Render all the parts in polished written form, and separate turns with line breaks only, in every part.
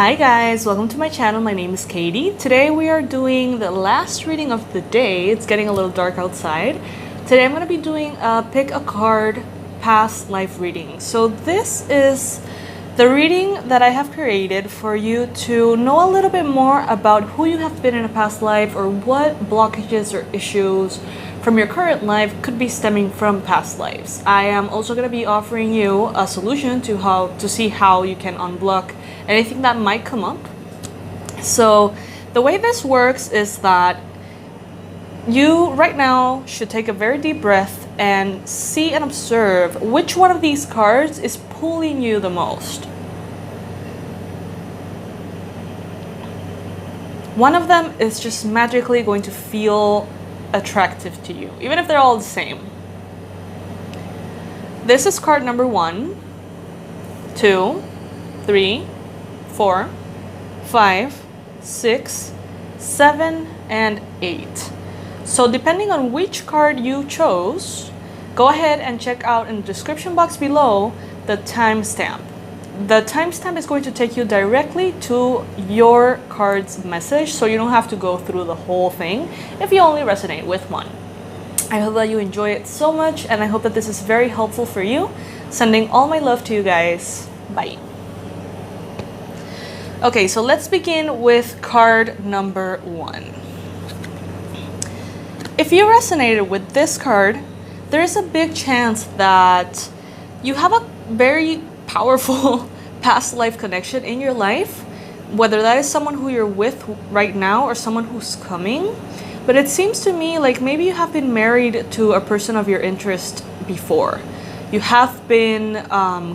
Hi guys, welcome to my channel. My name is Katie. Today we are doing the last reading of the day. It's getting a little dark outside. Today I'm going to be doing a pick a card past life reading. So this is the reading that I have created for you to know a little bit more about who you have been in a past life or what blockages or issues from your current life could be stemming from past lives. I am also going to be offering you a solution to see how you can unblock anything that might come up. So the way this works is that you right now should take a very deep breath and see and observe which one of these cards is pulling you the most. One of them is just magically going to feel attractive to you, even if they're all the same. This is card number 1, 2, 3, 4, 5, 6, 7, and 8. So depending on which card you chose, go ahead and check out in the description box below the timestamp. The timestamp is going to take you directly to your card's message, so you don't have to go through the whole thing if you only resonate with one. I hope that you enjoy it so much, and I hope that this is very helpful for you. Sending all my love to you guys. Bye. Okay, so let's begin with card number 1. If you resonated with this card, there is a big chance that you have a very powerful past life connection in your life, whether that is someone who you're with right now or someone who's coming. But it seems to me like maybe you have been married to a person of your interest before. You have been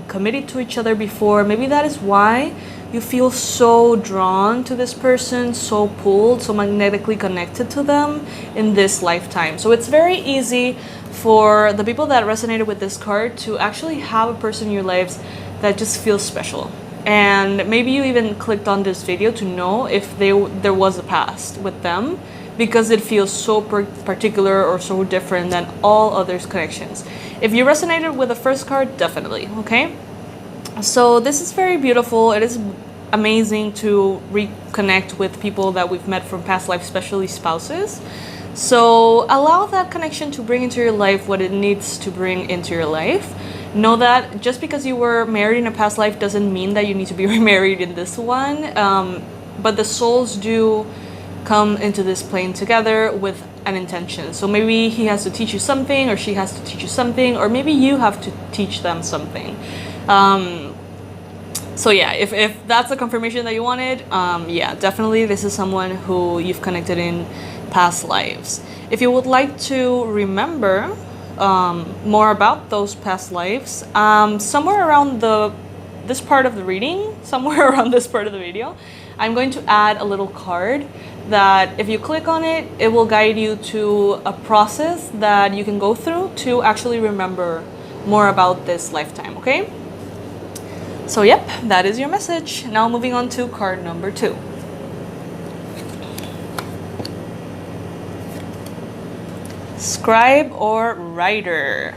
committed to each other before. Maybe that is why you feel so drawn to this person, so pulled, so magnetically connected to them in this lifetime. So it's very easy for the people that resonated with this card to actually have a person in your lives that just feels special. And maybe you even clicked on this video to know if there was a past with them, because it feels so particular or so different than all other connections. If you resonated with the first card, definitely, okay? So this is very beautiful. It is amazing to reconnect with people that we've met from past life, especially spouses. So allow that connection to bring into your life what it needs to bring into your life. Know that just because you were married in a past life doesn't mean that you need to be remarried in this one. But the souls do come into this plane together with an intention. So maybe he has to teach you something, or she has to teach you something, or maybe you have to teach them something. So yeah, if that's the confirmation that you wanted, yeah, definitely this is someone who you've connected in past lives. If you would like to remember more about those past lives, somewhere around this part of the reading, somewhere around this part of the video, I'm going to add a little card that if you click on it, it will guide you to a process that you can go through to actually remember more about this lifetime, okay? So yep, that is your message. Now moving on to card number 2. Scribe or writer.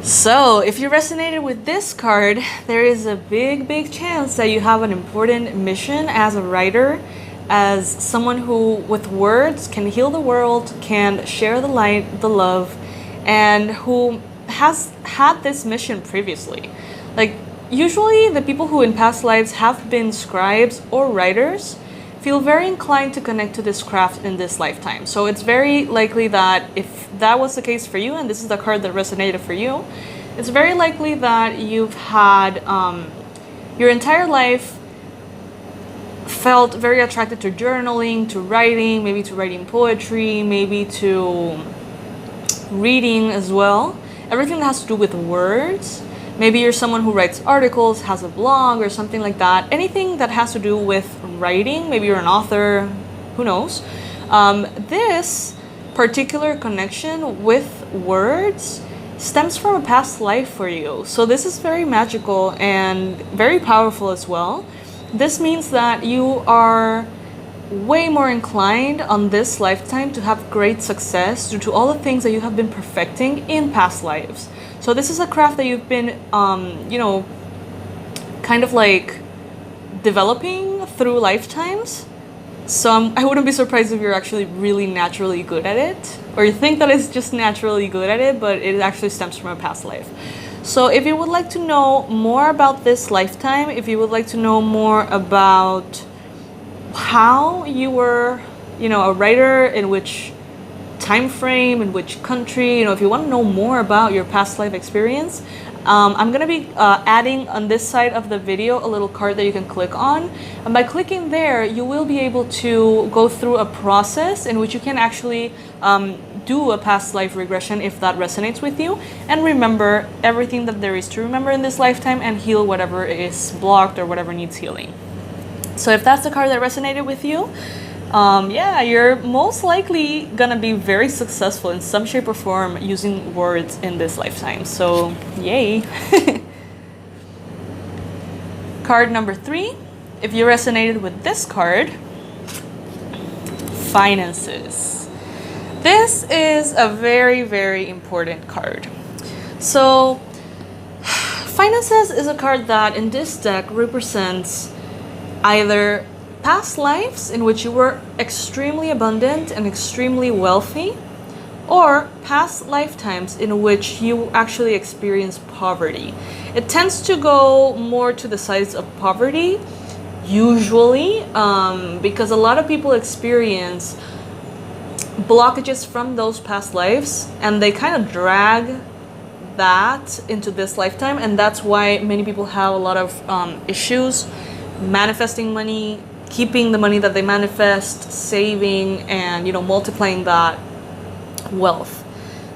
So if you resonated with this card, there is a big chance that you have an important mission as a writer, as someone who with words can heal the world, can share the light, the love, and who has had this mission previously. Like usually the people who in past lives have been scribes or writers feel very inclined to connect to this craft in this lifetime. So it's very likely that if that was the case for you, and this is the card that resonated for you, it's very likely that you've had your entire life felt very attracted to journaling, to writing, maybe to writing poetry, maybe to reading as well. Everything that has to do with words. Maybe you're someone who writes articles, has a blog or something like that. Anything that has to do with writing, maybe you're an author, who knows. This particular connection with words stems from a past life for you. So this is very magical and very powerful as well. This means that you are way more inclined on this lifetime to have great success due to all the things that you have been perfecting in past lives. So this is a craft that you've been, kind of like developing through lifetimes. So I wouldn't be surprised if you're actually really naturally good at it, or you think that it's just naturally good at it, but it actually stems from a past life. So if you would like to know more about this lifetime, if you would like to know more about how you were, a writer, in which time frame, in which country, if you want to know more about your past life experience, I'm going to be adding on this side of the video a little card that you can click on. And by clicking there, you will be able to go through a process in which you can actually do a past life regression if that resonates with you, and remember everything that there is to remember in this lifetime and heal whatever is blocked or whatever needs healing. So if that's the card that resonated with you, yeah, you're most likely gonna be very successful in some shape or form using words in this lifetime. So, yay. Card number 3, if you resonated with this card, finances. This is a very, very important card. So, finances is a card that in this deck represents either past lives in which you were extremely abundant and extremely wealthy, or past lifetimes in which you actually experienced poverty. It tends to go more to the sides of poverty, usually, because a lot of people experience blockages from those past lives and they kind of drag that into this lifetime, and that's why many people have a lot of issues manifesting money, keeping the money that they manifest, saving, and multiplying that wealth.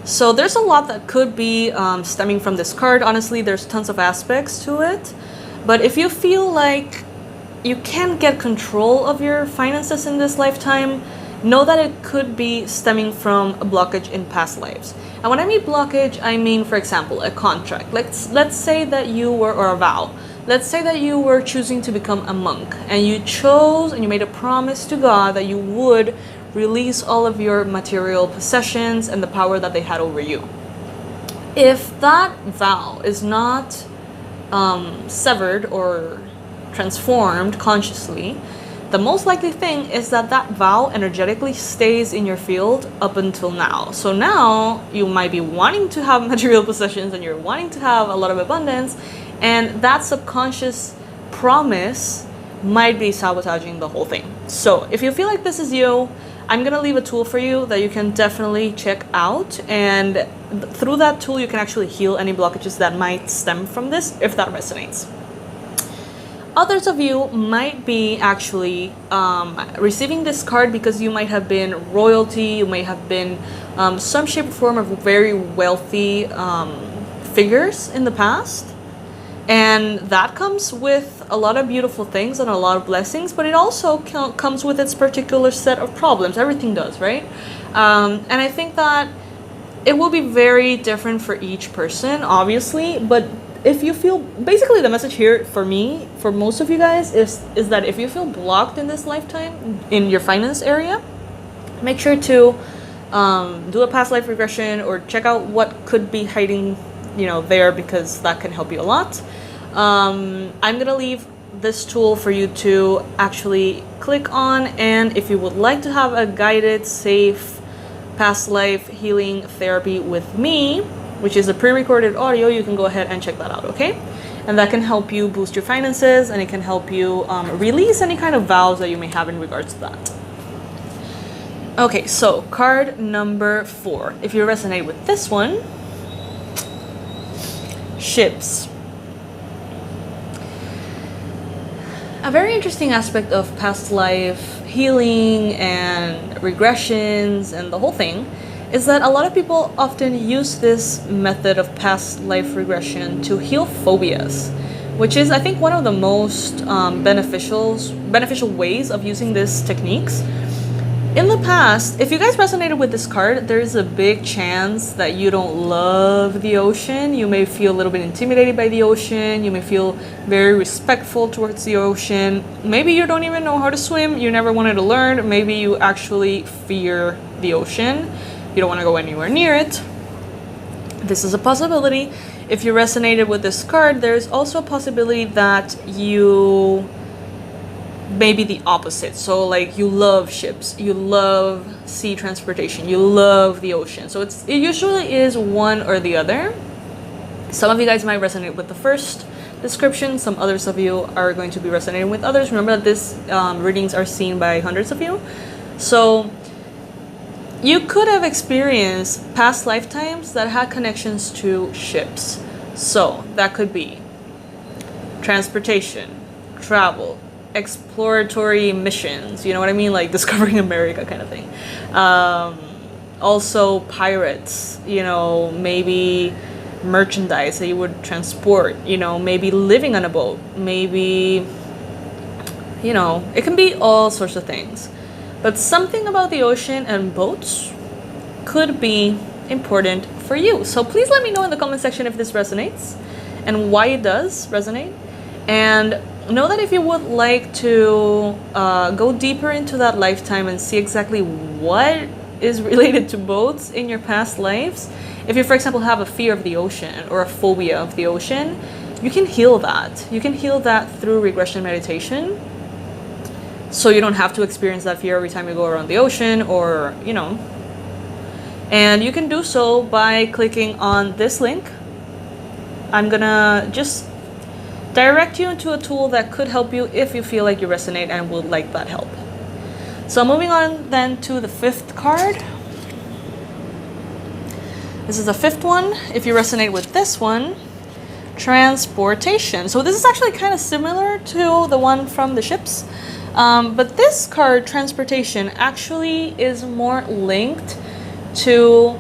So there's a lot that could be stemming from this card. Honestly, there's tons of aspects to it, but if you feel like you can't get control of your finances in this lifetime, know that it could be stemming from a blockage in past lives. And when I mean blockage, I mean, for example, a contract. Let's say that you were, or a vow. Let's say that you were choosing to become a monk, and you chose and you made a promise to God that you would release all of your material possessions and the power that they had over you. If that vow is not severed or transformed consciously, the most likely thing is that that vow energetically stays in your field up until now. So now you might be wanting to have material possessions and you're wanting to have a lot of abundance, and that subconscious promise might be sabotaging the whole thing. So if you feel like this is you, I'm gonna leave a tool for you that you can definitely check out, and through that tool you can actually heal any blockages that might stem from this, if that resonates. Others of you might be actually receiving this card because you might have been royalty, you might have been some shape or form of very wealthy figures in the past. And that comes with a lot of beautiful things and a lot of blessings, but it also comes with its particular set of problems. Everything does, right? And I think that it will be very different for each person, obviously, but if you feel, basically the message here for me, for most of you guys, is that if you feel blocked in this lifetime in your finance area, make sure to do a past life regression or check out what could be hiding there, because that can help you a lot. I'm gonna leave this tool for you to actually click on, and if you would like to have a guided, safe past life healing therapy with me, which is a pre-recorded audio, you can go ahead and check that out, okay? And that can help you boost your finances, and it can help you release any kind of vows that you may have in regards to that. Okay, so card number 4. If you resonate with this one, ships. A very interesting aspect of past life healing and regressions and the whole thing is that a lot of people often use this method of past life regression to heal phobias, which is, I think, one of the most beneficial ways of using these techniques. In the past, if you guys resonated with this card, there is a big chance that you don't love the ocean. You may feel a little bit intimidated by the ocean. You may feel very respectful towards the ocean. Maybe you don't even know how to swim. You never wanted to learn. Maybe you actually fear the ocean. You don't want to go anywhere near it. This is a possibility. If you resonated with this card, there's also a possibility that you maybe the opposite. So like you love ships, you love sea transportation, you love the ocean. So it usually is one or the other. Some of you guys might resonate with the first description, some others of you are going to be resonating with others. Remember that this readings are seen by hundreds of you. So you could have experienced past lifetimes that had connections to ships. So that could be transportation, travel, exploratory missions, you know what I mean, like discovering America kind of thing. Also pirates, you know, maybe merchandise that you would transport, you know, maybe living on a boat, maybe, you know, it can be all sorts of things. But something about the ocean and boats could be important for you. So please let me know in the comment section if this resonates and why it does resonate. And know that if you would like to go deeper into that lifetime and see exactly what is related to boats in your past lives, if you, for example, have a fear of the ocean or a phobia of the ocean, you can heal that. You can heal that through regression meditation. So you don't have to experience that fear every time you go around the ocean, or, you know. And you can do so by clicking on this link. I'm gonna just direct you into a tool that could help you if you feel like you resonate and would like that help. So moving on then to the fifth card. This is the fifth one. If you resonate with this one, transportation. So this is actually kind of similar to the one from the ships. But this card, transportation, actually is more linked to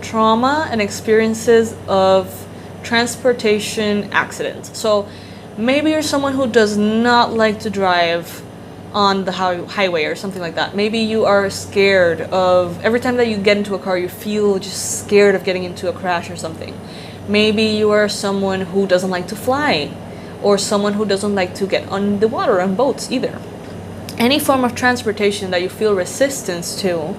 trauma and experiences of transportation accidents. So maybe you're someone who does not like to drive on the highway or something like that. Maybe you are scared of, every time that you get into a car, you feel just scared of getting into a crash or something. Maybe you are someone who doesn't like to fly, or someone who doesn't like to get on the water on boats either. Any form of transportation that you feel resistance to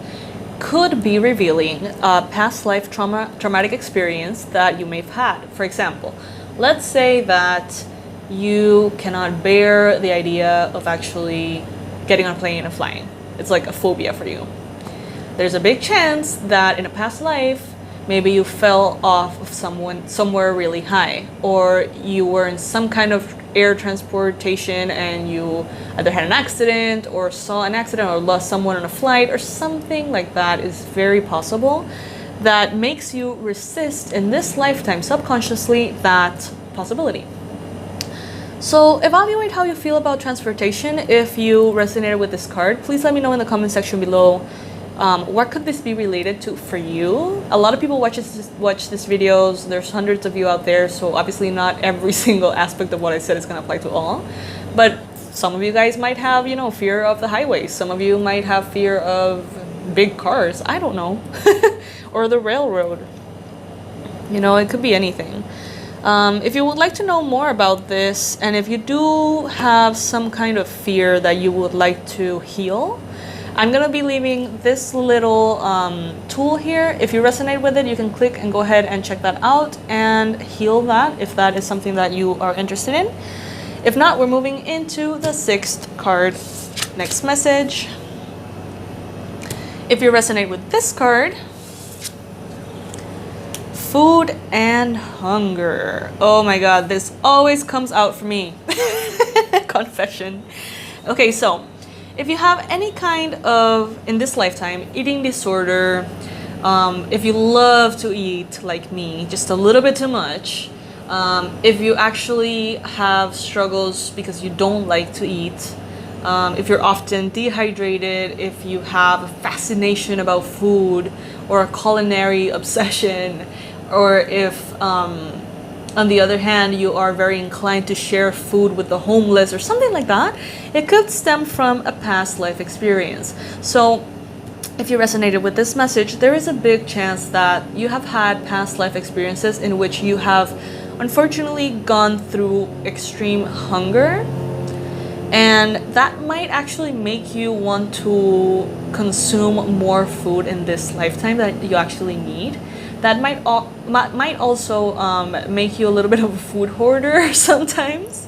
could be revealing a past life traumatic experience that you may have had. For example, let's say that you cannot bear the idea of actually getting on a plane and flying. It's like a phobia for you. There's a big chance that in a past life, maybe you fell off of somewhere really high, or you were in some kind of air transportation and you either had an accident or saw an accident or lost someone on a flight or something like that. Is very possible that makes you resist in this lifetime subconsciously that possibility. So evaluate how you feel about transportation. If you resonated with this card, please let me know in the comment section below. What could this be related to for you? A lot of people watch this videos. There's hundreds of you out there, so obviously not every single aspect of what I said is going to apply to all. But some of you guys might have, you know, fear of the highway. Some of you might have fear of big cars. I don't know. Or the railroad. You know, it could be anything. If you would like to know more about this, and if you do have some kind of fear that you would like to heal, I'm going to be leaving this little tool here. If you resonate with it, you can click and go ahead and check that out and heal that if that is something that you are interested in. If not, we're moving into the sixth card. Next message. If you resonate with this card, food and hunger. Oh my god, this always comes out for me. Confession. Okay, so if you have any kind of, in this lifetime, eating disorder, if you love to eat like me, just a little bit too much, if you actually have struggles because you don't like to eat, if you're often dehydrated, if you have a fascination about food or a culinary obsession, or if on the other hand you are very inclined to share food with the homeless or something like that, it could stem from a past life experience. So if you resonated with this message, there is a big chance that you have had past life experiences in which you have unfortunately gone through extreme hunger, and that might actually make you want to consume more food in this lifetime that you actually need. That might also make you a little bit of a food hoarder sometimes.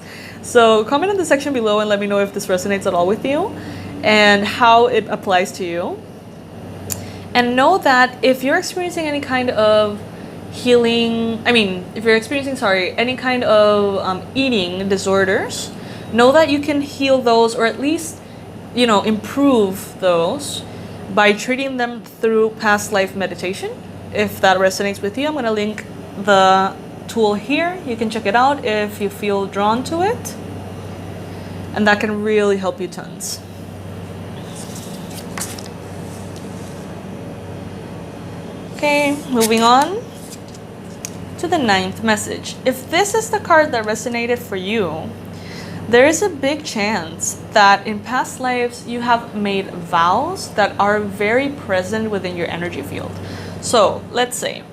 So comment in the section below and let me know if this resonates at all with you and how it applies to you. And know that if you're experiencing any kind of healing, if you're experiencing, any kind of eating disorders, know that you can heal those, or at least, improve those by treating them through past life meditation. If that resonates with you, I'm going to link the tool here. You can check it out if you feel drawn to it. And that can really help you tons. Okay, moving on to the 9th message. If this is the card that resonated for you, there is a big chance that in past lives you have made vows that are very present within your energy field. So let's say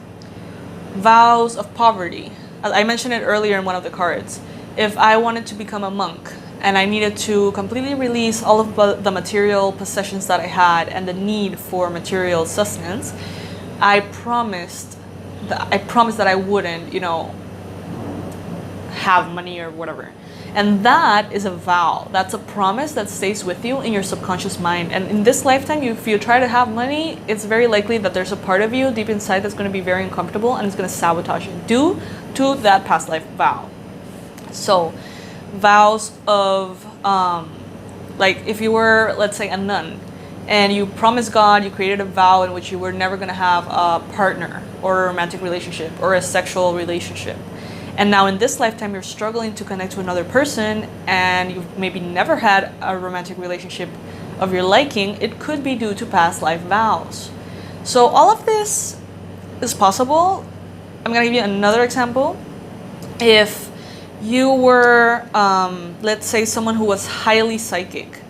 vows of poverty. I mentioned it earlier in one of the cards. If I wanted to become a monk and I needed to completely release all of the material possessions that I had and the need for material sustenance, I promised that I wouldn't, have money or whatever. And that is a vow. That's a promise that stays with you in your subconscious mind. And in this lifetime, if you try to have money, it's very likely that there's a part of you deep inside that's going to be very uncomfortable and it's going to sabotage you due to that past life vow. So vows of, if you were, let's say, a nun, and you promised God, you created a vow in which you were never going to have a partner or a romantic relationship or a sexual relationship. And now in this lifetime, you're struggling to connect to another person and you've maybe never had a romantic relationship of your liking. It could be due to past life vows. So all of this is possible. I'm going to give you another example. If you were, let's say, someone who was highly psychic,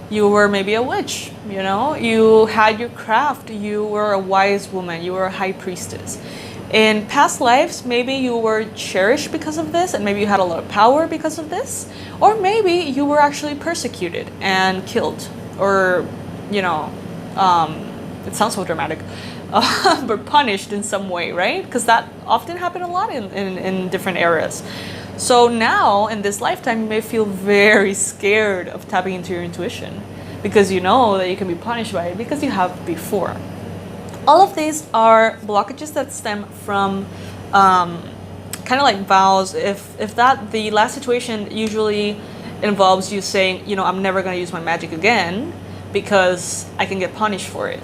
you were maybe a witch, you had your craft, you were a wise woman, you were a high priestess. In past lives, maybe you were cherished because of this, and maybe you had a lot of power because of this, or maybe you were actually persecuted and killed, or, it sounds so dramatic, but punished in some way, right? Because that often happened a lot in different eras. So now, in this lifetime, you may feel very scared of tapping into your intuition because you know that you can be punished by it because you have before. All of these are blockages that stem from kind of like vows. If the last situation usually involves you saying, I'm never going to use my magic again because I can get punished for it.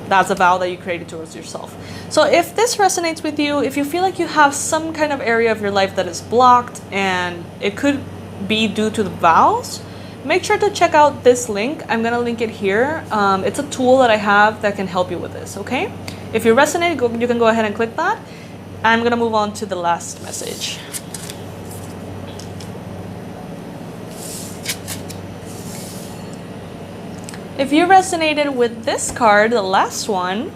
That's a vow that you created towards yourself. So if this resonates with you, if you feel like you have some kind of area of your life that is blocked and it could be due to the vows, make sure to check out this link. I'm going to link it here. It's a tool that I have that can help you with this, okay? If you resonate, you can go ahead and click that. I'm going to move on to the last message. If you resonated with this card, the last one,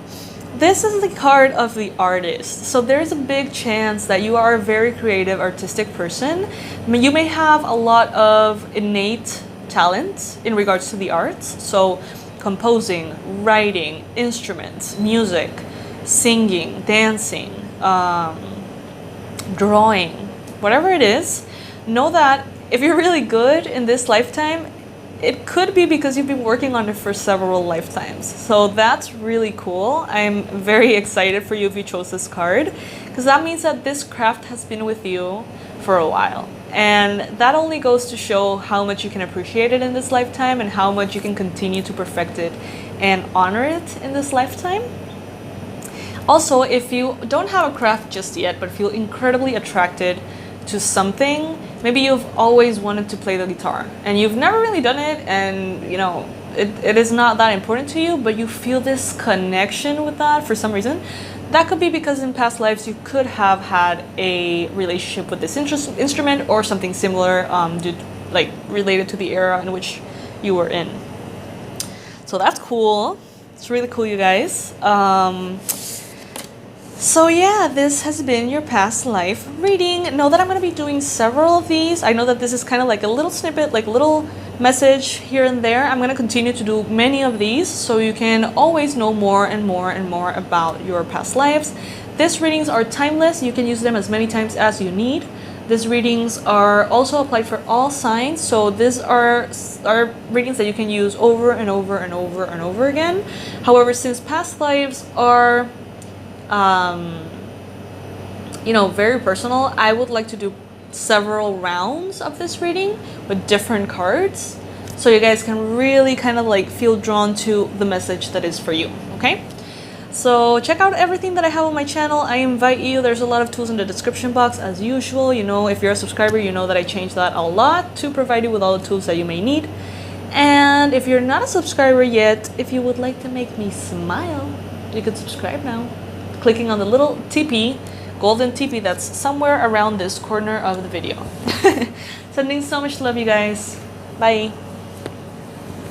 this is the card of the artist. So there's a big chance that you are a very creative, artistic person. You may have a lot of innate talent in regards to the arts. So composing, writing, instruments, music, singing, dancing, drawing, whatever it is, know that if you're really good in this lifetime, it could be because you've been working on it for several lifetimes. So that's really cool. I'm very excited for you if you chose this card, because that means that this craft has been with you for a while. And that only goes to show how much you can appreciate it in this lifetime and how much you can continue to perfect it and honor it in this lifetime. Also, if you don't have a craft just yet, but feel incredibly attracted to something, maybe you've always wanted to play the guitar and you've never really done it, and it is not that important to you, but you feel this connection with that for some reason. That could be because in past lives you could have had a relationship with this instrument or something similar, related to the era in which you were in. So that's cool. It's really cool, you guys. So yeah, this has been your past life reading. Know that I'm going to be doing several of these. I know that this is kind of like a little snippet, like a little message here and there. I'm going to continue to do many of these so you can always know more and more and more about your past lives. These readings are timeless. You can use them as many times as you need. These readings are also applied for all signs, so these are readings that you can use over and over and over and over again. However, since past lives are you know, very personal, I would like to do several rounds of this reading with different cards, so you guys can really kind of like feel drawn to the message that is for you. Okay, so check out everything that I have on my channel. I invite you. There's a lot of tools in the description box as usual. You know, if you're a subscriber, you know that I change that a lot to provide you with all the tools that you may need. And if you're not a subscriber yet, if you would like to make me smile, you can subscribe now, clicking on the little TP, golden TP that's somewhere around this corner of the video. Sending so much love, you guys. Bye.